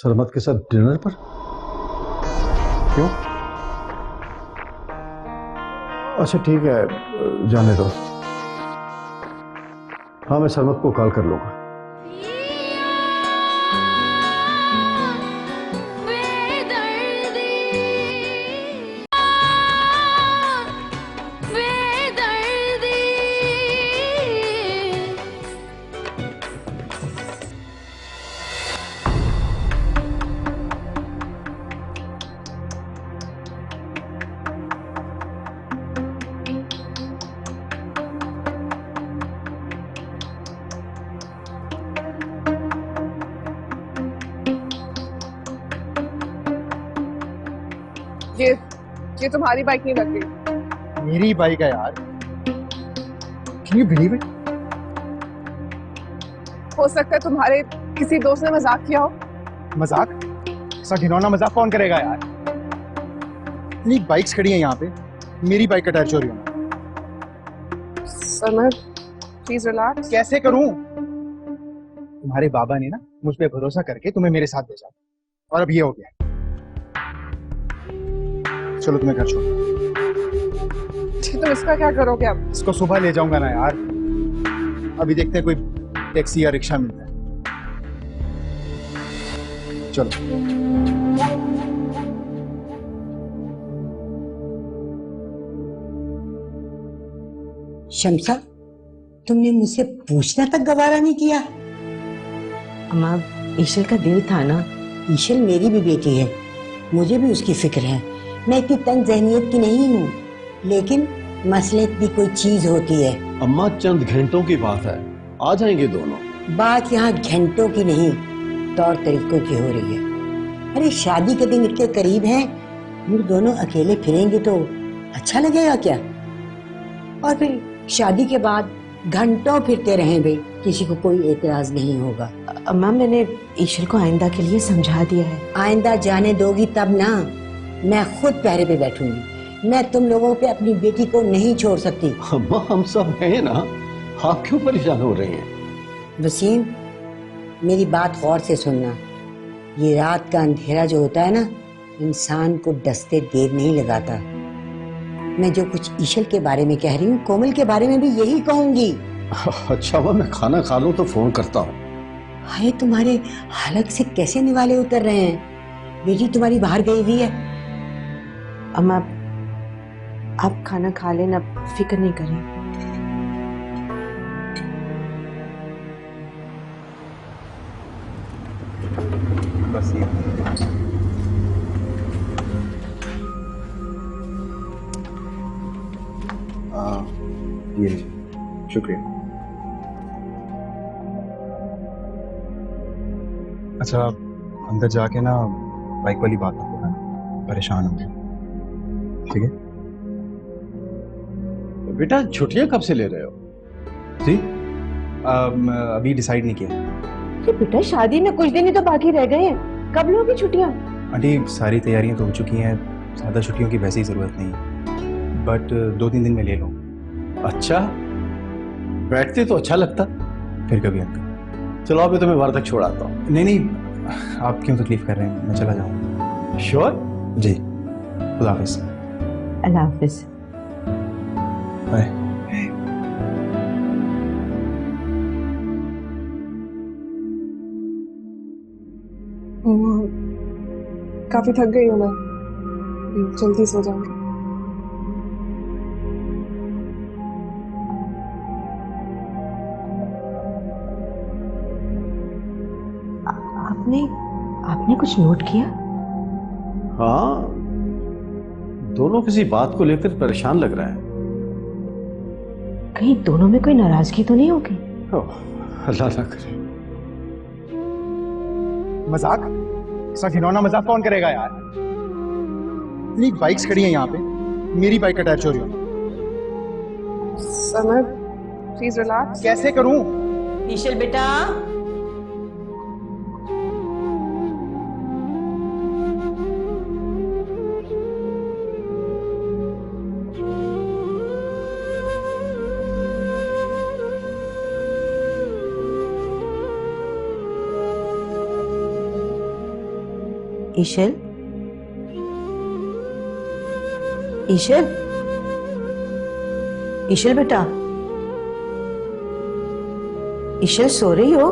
सरमत के साथ डिनर पर? क्यों? अच्छा ठीक है, जाने दो। हाँ, मैं सरमत को कॉल कर लूंगा। ये तुम्हारी बाइक नहीं लग गई। मेरी बाइक है यार। Can you believe it? हो सकता है तुम्हारे किसी दोस्त ने मजाक किया हो। मजाक? ऐसा घिनौना मजाक कौन करेगा यार? इतनी बाइक्स खड़ी हैं यहाँ पे, मेरी बाइक का टायर चोरी होना। Summer, please relax. कैसे करूं? तुम्हारे बाबा ने ना मुझ पे भरोसा करके तुम्हें मेरे साथ भेजा और अब ये हो गया। चलो तुम्हें घर छोड़। तुम इसका क्या करोगे अब? इसको सुबह ले जाऊंगा ना यार। अभी देखते हैं कोई टैक्सी या रिक्शा मिलता है। चलो। शम्सा, तुमने मुझसे पूछना तक गवारा नहीं किया। अम्मा, ईशल का दिल था ना। ईशल मेरी भी बेटी है, मुझे भी उसकी फिक्र है। मैं इतनी तंग जहनियत की नहीं हूँ, लेकिन मसले भी कोई चीज होती है। अम्मा, चंद घंटों की बात है, आ जाएंगे दोनों। बात यहाँ घंटों की नहीं, तौर तरीकों की हो रही है। अरे शादी के दिन इतने करीब हैं, हम दोनों अकेले फिरेंगे तो अच्छा लगेगा क्या? और फिर शादी के बाद घंटों फिरते रहें भाई, किसी को कोई एतराज नहीं होगा। अम्मा, मैंने ईशल को आइंदा के लिए समझा दिया है। आइंदा जाने दोगी तब ना, मैं खुद पहरे पे बैठूंगी। मैं तुम लोगों पे अपनी बेटी को नहीं छोड़ सकती। अम्मा, हम सब हैं ना, आप क्यों परेशान हो रहे हैं? वसीम, मेरी बात गौर से सुनना। ये रात का अंधेरा जो होता है ना, इंसान को डसते देर नहीं लगाता। मैं जो कुछ ईशल के बारे में कह रही हूँ, कोमल के बारे में भी यही कहूंगी। अच्छा, मैं खाना खा लूं तो फोन करता हूँ। हाय, तुम्हारे हलक से कैसे निवाले उतर रहे हैं? बेटी तुम्हारी बाहर गई हुई है। अम्मा, आप खाना खा लेना, फिक्र नहीं करें। बस ये। ये लीजिए, शुक्रिया। अच्छा, अंदर जाके ना बाइक वाली बात मत बताना, परेशान हो गए, ठीक है? बेटा, छुट्टियां कब से ले रहे हो? जी, अभी डिसाइड नहीं किया। ये बेटा, शादी में कुछ दिन ही तो बाकी रह गए हैं, कब लोगी छुट्टियां? आंटी, सारी तैयारियां तो हो चुकी हैं, ज़्यादा छुट्टियों की वैसे ही ज़रूरत नहीं, बट 2-3 दिन में ले लो। अच्छा, बैठते तो अच्छा लगता। फिर कभी अंकल। चलो, अभी तो मैं बाहर तक छोड़ आता हूँ। नहीं, आप क्यों तकलीफ कर रहे हैं, मैं चला जाऊँगा। श्योर? जी, खुदा हाफिज़। अल्लाह हाफिज। बाय। काफी थक गई हूँ मैं, जल्दी सो जाऊंगी। आपने कुछ नोट किया? हाँ, दोनों किसी बात को लेकर परेशान लग रहा है। कहीं दोनों में कोई नाराजगी तो नहीं होगी? अल्लाह ना करे। मजाक? ऐसा घिनौना मजाक कौन करेगा यार? इतनी बाइक्स खड़ी हैं यहाँ पे, मेरी बाइक का टायर चोरी होना। Summer, please relax. कैसे करूं? ईशल बेटा, ईशल, ईशल, ईशल बेटा, ईशल सो रही हो?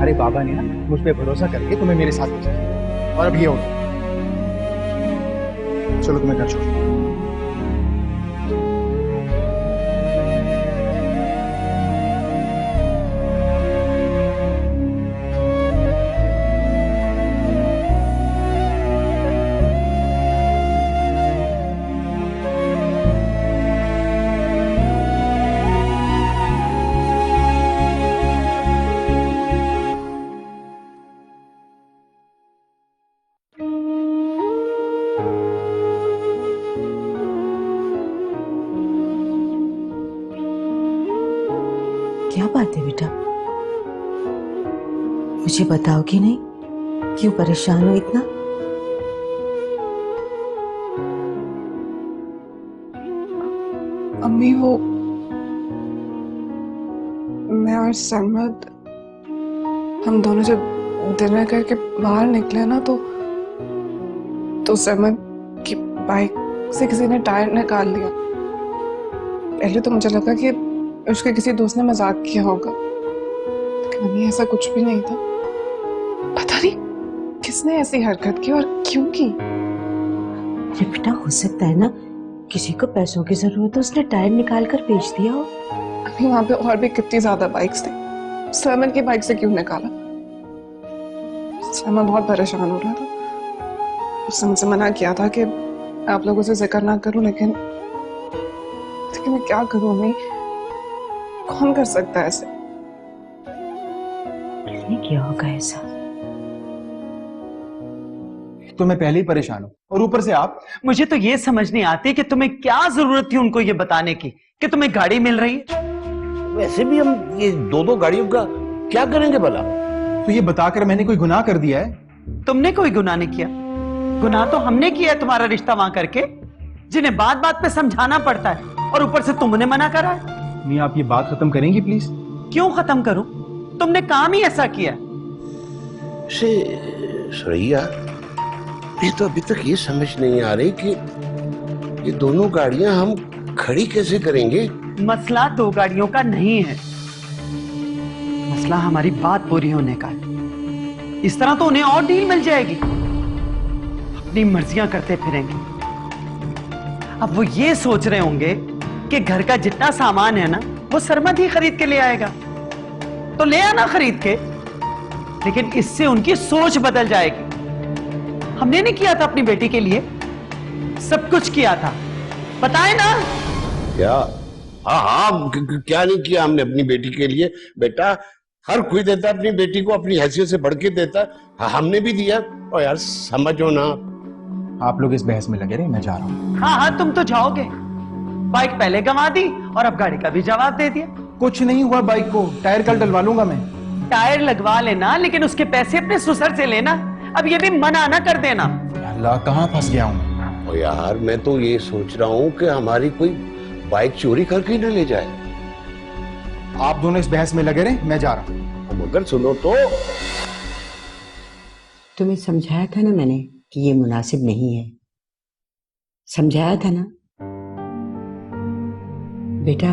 अरे बाबा ने ना मुझ पे भरोसा करके तुम्हें मेरे साथ भेजा और अब ये हो गया। चलो तुम्हें घर छोड़ो। क्या बात है बेटा, मुझे बताओगी नहीं? क्यों परेशान हो इतना? अम्मी वो मैं और सरमद हम दोनों जब डिनर करके बाहर निकले ना तो सरमद की बाइक से किसी ने टायर निकाल लिया। पहले तो मुझे लगा कि उसके किसी दोस्त ने मजाक किया होगा, लेकिन अभी ऐसा कुछ भी नहीं था। पता नहीं किसने ऐसी हरकत की और क्यों की। अरे बेटा, हो सकता है ना किसी को पैसों की जरूरत है, उसने टायर निकाल कर बेच दिया हो। अभी वहां पे और भी कितनी ज्यादा बाइक्स थी, सरमद की बाइक से क्यों निकाला? सरमद बहुत परेशान हो रहा था। उसने मुझसे मना किया था कि आप लोगों से जिक्र ना करूं, लेकिन मैं क्या करूं? नहीं, कौन कर सकता है ऐसे? किसने किया होगा ऐसा? तो मैं पहले ही परेशान हूँ और ऊपर से आप। मुझे तो ये समझ नहीं आती कि तुम्हें क्या जरूरत थी उनको ये बताने की कि तुम्हें गाड़ी मिल रही है। वैसे भी हम ये दो गाड़ियों का क्या करेंगे भला? तो ये बताकर मैंने कोई गुनाह कर दिया है? तुमने कोई गुनाह नहीं किया। गुनाह तो हमने किया है तुम्हारा रिश्ता वहां करके, जिन्हें बात बात पे समझाना पड़ता है, और ऊपर से तुमने मना करा है। नहीं, आप ये बात खत्म करेंगी प्लीज? क्यों खत्म करूं? तुमने काम ही ऐसा किया। सरैया, ये तो अभी तक ये समझ नहीं आ रही कि ये दोनों गाड़ियां हम खड़ी कैसे करेंगे? मसला दो गाड़ियों का नहीं है, मसला हमारी बात पूरी होने का है। इस तरह तो उन्हें और डील मिल जाएगी, अपनी मर्जियां करते फिरेंगे। अब वो ये सोच रहे होंगे कि घर का जितना सामान है ना वो सरमद ही खरीद के ले आएगा, तो ले आना खरीद के, लेकिन इससे उनकी सोच बदल जाएगी। हमने नहीं किया था अपनी बेटी के लिए, सब कुछ किया था, बताए ना? क्या? हाँ, क्या नहीं किया हमने अपनी बेटी के लिए? बेटा हर कोई देता अपनी बेटी को, अपनी हैसियत से बढ़ के देता। हाँ, हमने भी दिया। और यार समझो ना। आप लोग इस बहस में लगे रहे, मैं जा रहा हूँ। हाँ, तुम तो जाओगे। बाइक पहले गंवा दी और अब गाड़ी का भी जवाब दे दिया। कुछ नहीं हुआ, बाइक को टायर कल डलवा लूंगा मैं। टायर लगवा लेना, लेकिन उसके पैसे अपने ससुर से लेना। अब ये भी मना ना कर देना। अल्लाह, कहाँ फंस गया हूँ? और यार मैं तो ये सोच रहा हूँ कि हमारी कोई बाइक चोरी करके ही न ले जाए। आप दोनों इस बहस में लगे रहे, मैं जा रहा हूँ। मगर सुनो तो, तुम्हें समझाया था ना मैंने कि ये मुनासिब नहीं है, समझाया था ना बेटा।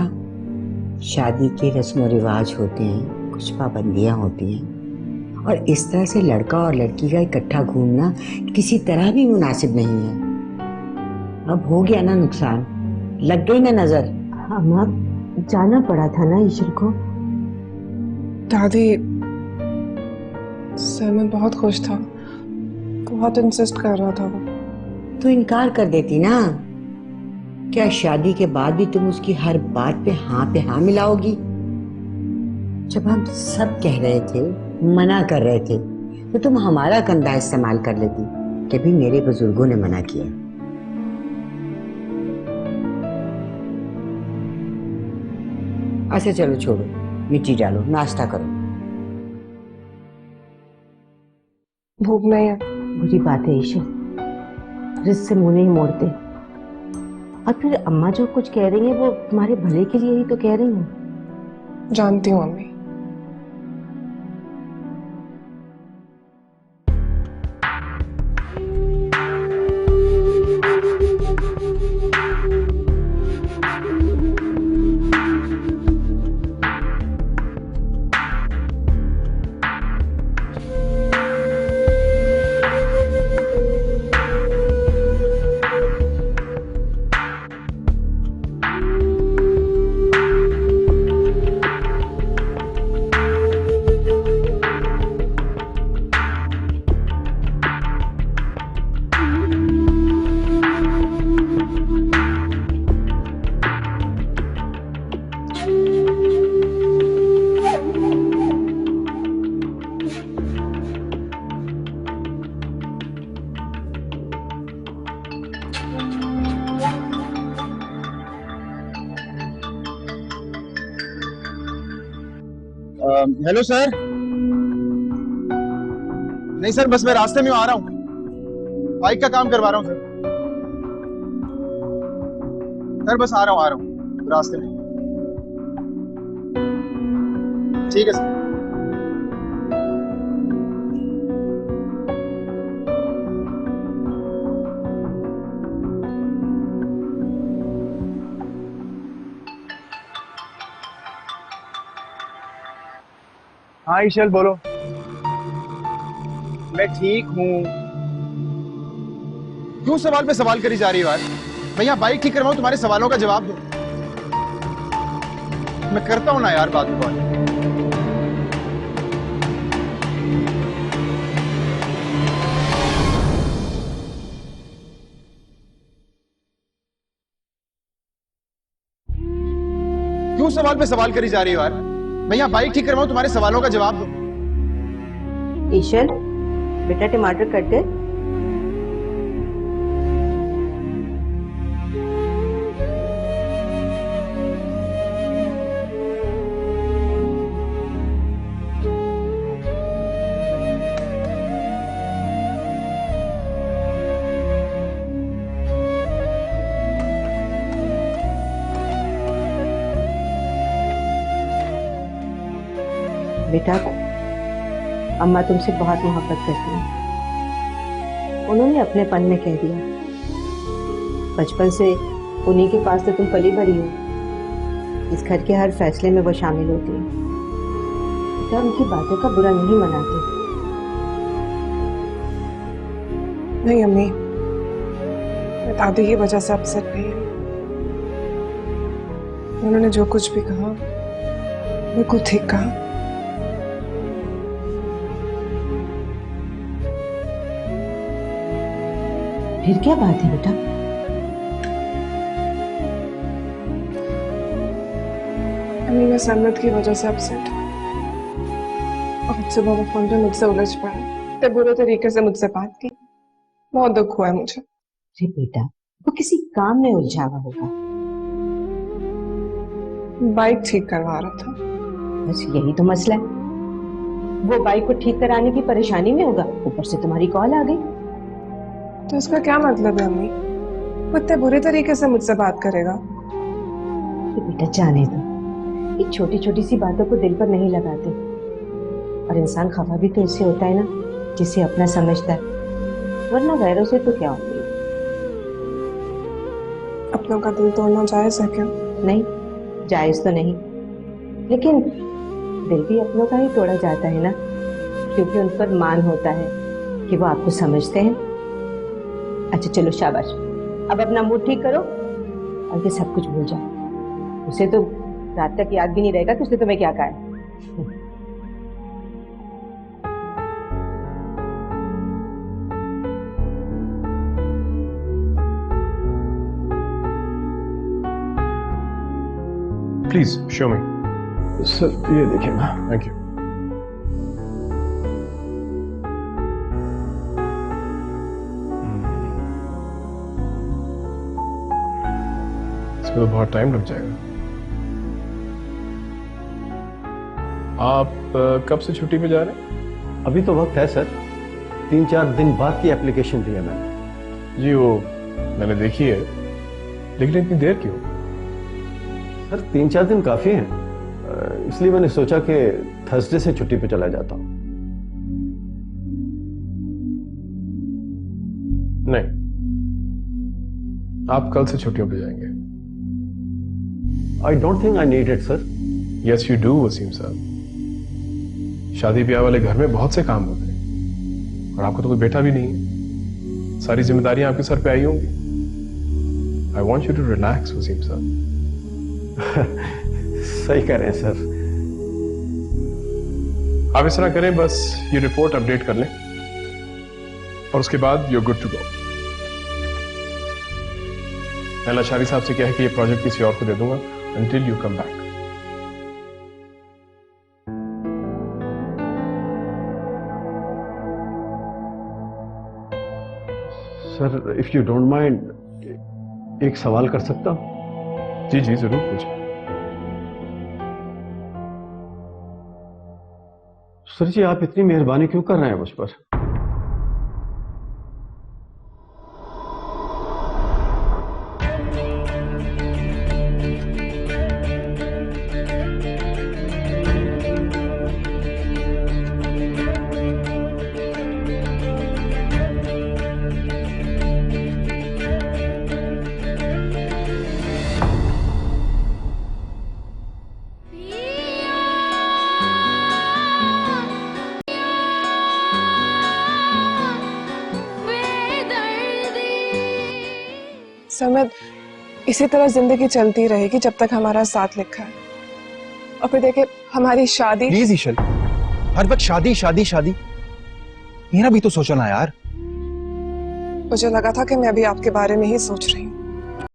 शादी के रस्म रिवाज होते हैं, कुछ पाबंदियां होती हैं, और इस तरह से लड़का और लड़की का इकट्ठा घूमना किसी तरह भी मुनासिब नहीं है। अब हो गया ना नुकसान, लग गई ना नजर। अम्मा जाना पड़ा था ना ईश्वर को। दादी, सहमत बहुत खुश था, बहुत इंसिस्ट कर रहा था वो। तो इनकार कर देती ना। क्या शादी के बाद भी तुम उसकी हर बात पे हाँ मिलाओगी? जब हम सब कह रहे थे, मना कर रहे थे, तो तुम हमारा कंधा इस्तेमाल कर लेती कि भी मेरे बुजुर्गों ने मना किया। अच्छा चलो छोड़ो, मिट्टी डालो, नाश्ता करो। भूख नहीं है। बुरी बात है ईश्वर, रिश्ते से मुंह नहीं मोड़ते। और फिर अम्मा जो कुछ कह रही है वो तुम्हारे भले के लिए ही तो कह रही है। जानती हूँ अम्मी। Hello sir. नहीं सर, बस मैं रास्ते में आ रहा हूँ, बाइक का काम करवा रहा हूँ सर बस आ रहा हूँ रास्ते में। ठीक है सर। हाँ ईशल बोलो। मैं ठीक हूँ। क्यों सवाल पे सवाल करी जा रही हो यार? मैं यहाँ बाइक ठीक करवाऊँ, तुम्हारे सवालों का जवाब दो। मैं करता हूँ ना यार बाद में कॉल। क्यों सवाल पे सवाल करी जा रही हो यार? मैं यहाँ बाइक ठीक करवाऊँ, तुम्हारे सवालों का जवाब दो। ईशर बेटा टमाटर कट दे। बेटा अम्मा तुमसे बहुत मोहब्बत करती हैं। उन्होंने अपनेपन में कह दिया, बचपन से उन्हीं के पास तो तुम पली बड़ी हो। इस घर के हर फैसले में वो शामिल होती है। बेटा उनकी बातों का बुरा नहीं मनाते। नहीं अम्मी, मैं दादी की वजह से अपसेट नहीं हूँ। उन्होंने जो कुछ भी कहा बिल्कुल ठीक कहा। फिर क्या बात है बेटा? अम्मी मैं सहमत की वजह से अपसेट हूँ। आज सुबह वो फोन पे मुझसे उलझ पड़ा, इतने बुरे तरीके से मुझसे बात की। बहुत दुख हुआ है मुझे। अरे बेटा वो किसी काम में उलझा हुआ होगा। बाइक ठीक करवा रहा था। बस यही तो मसला है। वो बाइक को ठीक कराने की परेशानी में होगा, ऊपर से तुम्हारी कॉल आ गई। तो इसका क्या मतलब है अम्मी? वो इतने बुरे तरीके से मुझसे बात करेगा? तो बेटा जाने दो, ये छोटी छोटी सी बातों को दिल पर नहीं लगाते। और इंसान खफा भी तो इससे होता है ना जिसे अपना समझता है, वरना गैरों से तो क्या होगी। अपनों का दिल तोड़ना जायज है क्या? नहीं, जायज तो नहीं, लेकिन दिल भी अपनों का ही तोड़ा जाता है ना, क्योंकि उन पर मान होता है कि वो आपको समझते हैं। अच्छा चलो शाबाश, अब अपना मूड ठीक करो और ये सब कुछ भूल जाओ। उसे तो रात तक याद भी नहीं रहेगा कि उसने तुम्हें क्या कहा है। Please show me. सर ये देखिए ना। Thank you. इसमें तो बहुत टाइम लग जाएगा। आप कब से छुट्टी पे जा रहे हैं? अभी तो वक्त है सर, 3-4 दिन बाद की एप्लीकेशन दी है मैंने। जी वो मैंने देखी है, लेकिन इतनी देर क्यों? सर 3-4 दिन काफी हैं, इसलिए मैंने सोचा कि थर्सडे से छुट्टी पे चला जाता हूं। नहीं, आप कल से छुट्टियों पे जाएंगे। I don't think I need it sir. Yes you do Wasim साहब। शादी ब्याह वाले घर में बहुत से काम होते हैं, और आपको तो कोई बेटा भी नहीं है। सारी जिम्मेदारियां आपके सर पे आई होंगी। I want you to relax Wasim साहब। सही कह रहे हैं सर। आप इस तरह करें, बस ये रिपोर्ट अपडेट कर लें और उसके बाद यू गुड टू गो। मैं लाचारी साहब से कह कि ये प्रोजेक्ट किसी और को दे दूंगा until you come back. Sir if you don't mind एक सवाल कर सकता हूं? जी जी जरूर पूछिए। सर जी आप इतनी मेहरबानी क्यों कर रहे हैं मुझ पर? समझ, इसी तरह जिंदगी चलती रहेगी जब तक हमारा साथ लिखा है। और फिर देखे हमारी शादी। प्लीज ईशल, हर वक्त शादी शादी शादी, मेरा भी तो सोचो ना यार। मुझे लगा था कि मैं अभी आपके बारे में ही सोच रही हूँ।